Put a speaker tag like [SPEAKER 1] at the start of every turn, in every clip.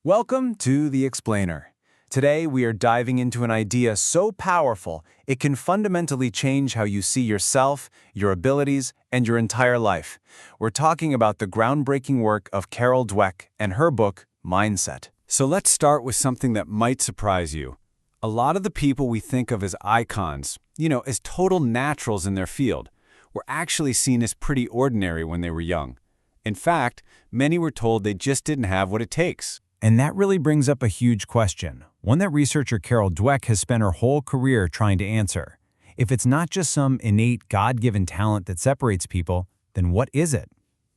[SPEAKER 1] Welcome to The Explainer. Today, we are diving into an idea so powerful, it can fundamentally change how you see yourself, your abilities, and your entire life. We're talking about the groundbreaking work of Carol Dweck and her book, Mindset. So let's start with something that might surprise you. A lot of the people we think of as icons, as total naturals in their field, were actually seen as pretty ordinary when they were young. In fact, many were told they just didn't have what it takes. And that really brings up a huge question, one that researcher Carol Dweck has spent her whole career trying to answer. If it's not just some innate God-given talent that separates people, then what is it?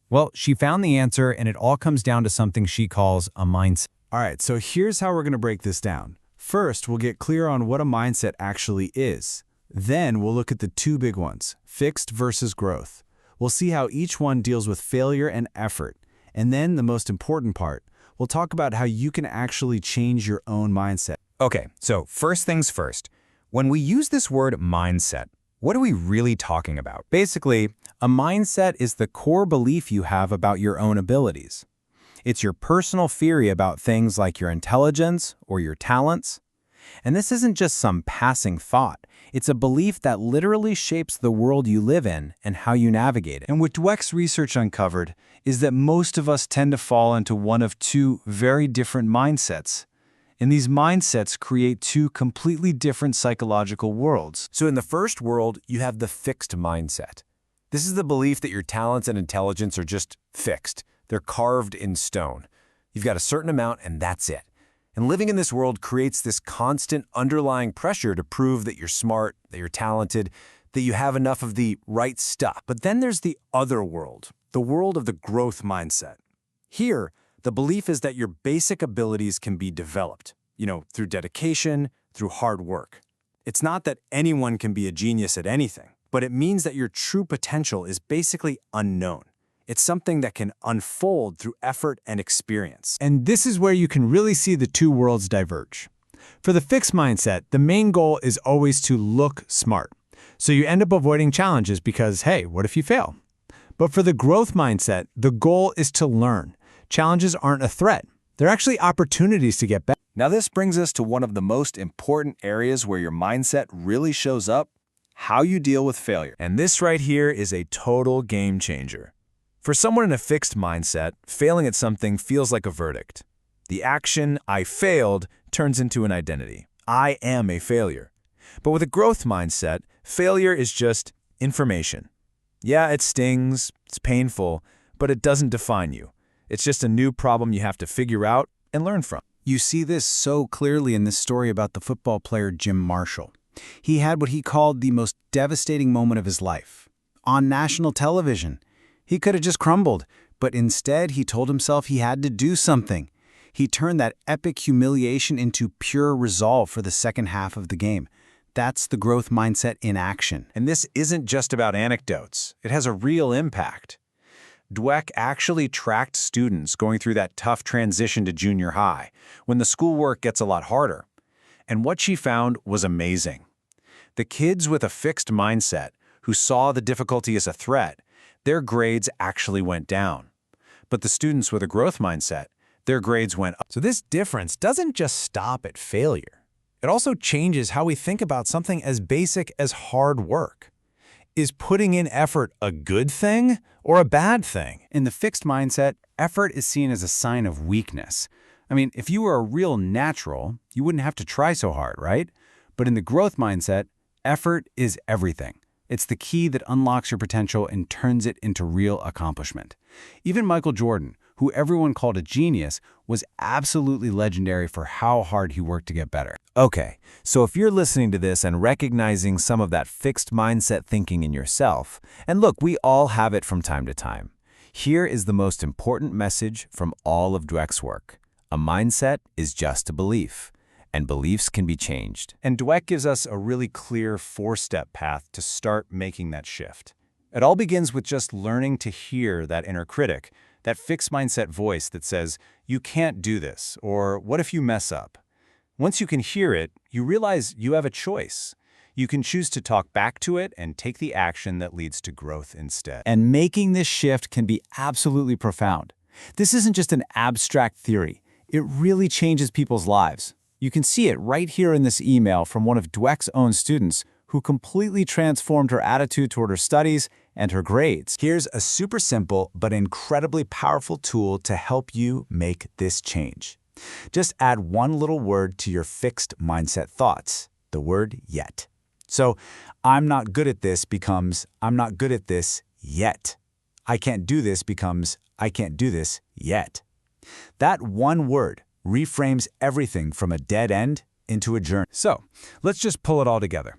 [SPEAKER 1] Well, she found the answer, and it all comes down to something she calls a mindset.
[SPEAKER 2] All right, so here's how we're going to break this down. First, we'll get clear on what a mindset actually is. Then we'll look at the two big ones, fixed versus growth. We'll see how each one deals with failure and effort. And then the most important part, we'll talk about how you can actually change your own mindset.
[SPEAKER 3] Okay, so first things first. When we use this word mindset, what are we really talking about?
[SPEAKER 1] Basically, a mindset is the core belief you have about your own abilities. It's your personal theory about things like your intelligence or your talents. And this isn't just some passing thought. It's a belief that literally shapes the world you live in and how you navigate it.
[SPEAKER 2] And what Dweck's research uncovered is that most of us tend to fall into one of two very different mindsets. And these mindsets create two completely different psychological worlds.
[SPEAKER 3] So in the first world, you have the fixed mindset. This is the belief that your talents and intelligence are just fixed. They're carved in stone. You've got a certain amount and that's it. And living in this world creates this constant underlying pressure to prove that you're smart, that you're talented, that you have enough of the right stuff.
[SPEAKER 1] But then there's the other world, the world of the growth mindset. Here, the belief is that your basic abilities can be developed, through dedication, through hard work. It's not that anyone can be a genius at anything, but it means that your true potential is basically unknown. It's something that can unfold through effort and experience.
[SPEAKER 2] And this is where you can really see the two worlds diverge. For the fixed mindset, the main goal is always to look smart. So you end up avoiding challenges because, hey, what if you fail? But for the growth mindset, the goal is to learn. Challenges aren't a threat. They're actually opportunities to get better.
[SPEAKER 1] Now this brings us to one of the most important areas where your mindset really shows up, how you deal with failure.
[SPEAKER 3] And this right here is a total game changer. For someone in a fixed mindset, failing at something feels like a verdict. The action, I failed, turns into an identity. I am a failure. But with a growth mindset, failure is just information. Yeah, it stings, it's painful, but it doesn't define you. It's just a new problem you have to figure out and learn from.
[SPEAKER 1] You see this so clearly in this story about the football player Jim Marshall. He had what he called the most devastating moment of his life. On national television, he could have just crumbled, but instead he told himself he had to do something. He turned that epic humiliation into pure resolve for the second half of the game. That's the growth mindset in action.
[SPEAKER 3] And this isn't just about anecdotes. It has a real impact. Dweck actually tracked students going through that tough transition to junior high, when the schoolwork gets a lot harder. And what she found was amazing. The kids with a fixed mindset, who saw the difficulty as a threat, their grades actually went down. But the students with a growth mindset, their grades went up.
[SPEAKER 1] So this difference doesn't just stop at failure. It also changes how we think about something as basic as hard work. Is putting in effort a good thing or a bad thing? In the fixed mindset, effort is seen as a sign of weakness. I mean, if you were a real natural, you wouldn't have to try so hard, right? But in the growth mindset, effort is everything. It's the key that unlocks your potential and turns it into real accomplishment. Even Michael Jordan, who everyone called a genius, was absolutely legendary for how hard he worked to get better.
[SPEAKER 3] Okay, so if you're listening to this and recognizing some of that fixed mindset thinking in yourself, and look, we all have it from time to time, here is the most important message from all of Dweck's work. A mindset is just a belief, and beliefs can be changed.
[SPEAKER 1] And Dweck gives us a really clear four-step path to start making that shift. It all begins with just learning to hear that inner critic, that fixed mindset voice that says, you can't do this, or what if you mess up? Once you can hear it, you realize you have a choice. You can choose to talk back to it and take the action that leads to growth instead.
[SPEAKER 2] And making this shift can be absolutely profound. This isn't just an abstract theory.
[SPEAKER 1] It really changes people's lives. You can see it right here in this email from one of Dweck's own students who completely transformed her attitude toward her studies and her grades. Here's a super simple but incredibly powerful tool to help you make this change. Just add one little word to your fixed mindset thoughts, the word yet. So, I'm not good at this becomes I'm not good at this yet. I can't do this becomes I can't do this yet. That one word reframes everything from a dead end into a journey. So, let's just pull it all together.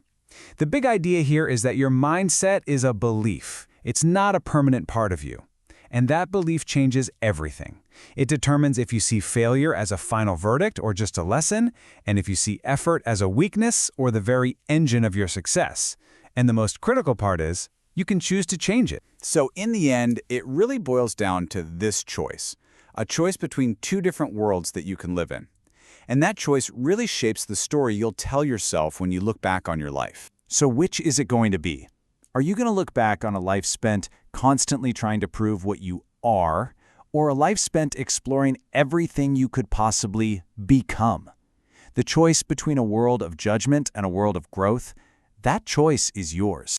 [SPEAKER 1] The big idea here is that your mindset is a belief. It's not a permanent part of you. And that belief changes everything. It determines if you see failure as a final verdict or just a lesson, and if you see effort as a weakness or the very engine of your success. And the most critical part is, you can choose to change it. So in the end, it really boils down to this choice. A choice between two different worlds that you can live in. And that choice really shapes the story you'll tell yourself when you look back on your life. So which is it going to be? Are you going to look back on a life spent constantly trying to prove what you are, or a life spent exploring everything you could possibly become? The choice between a world of judgment and a world of growth, that choice is yours.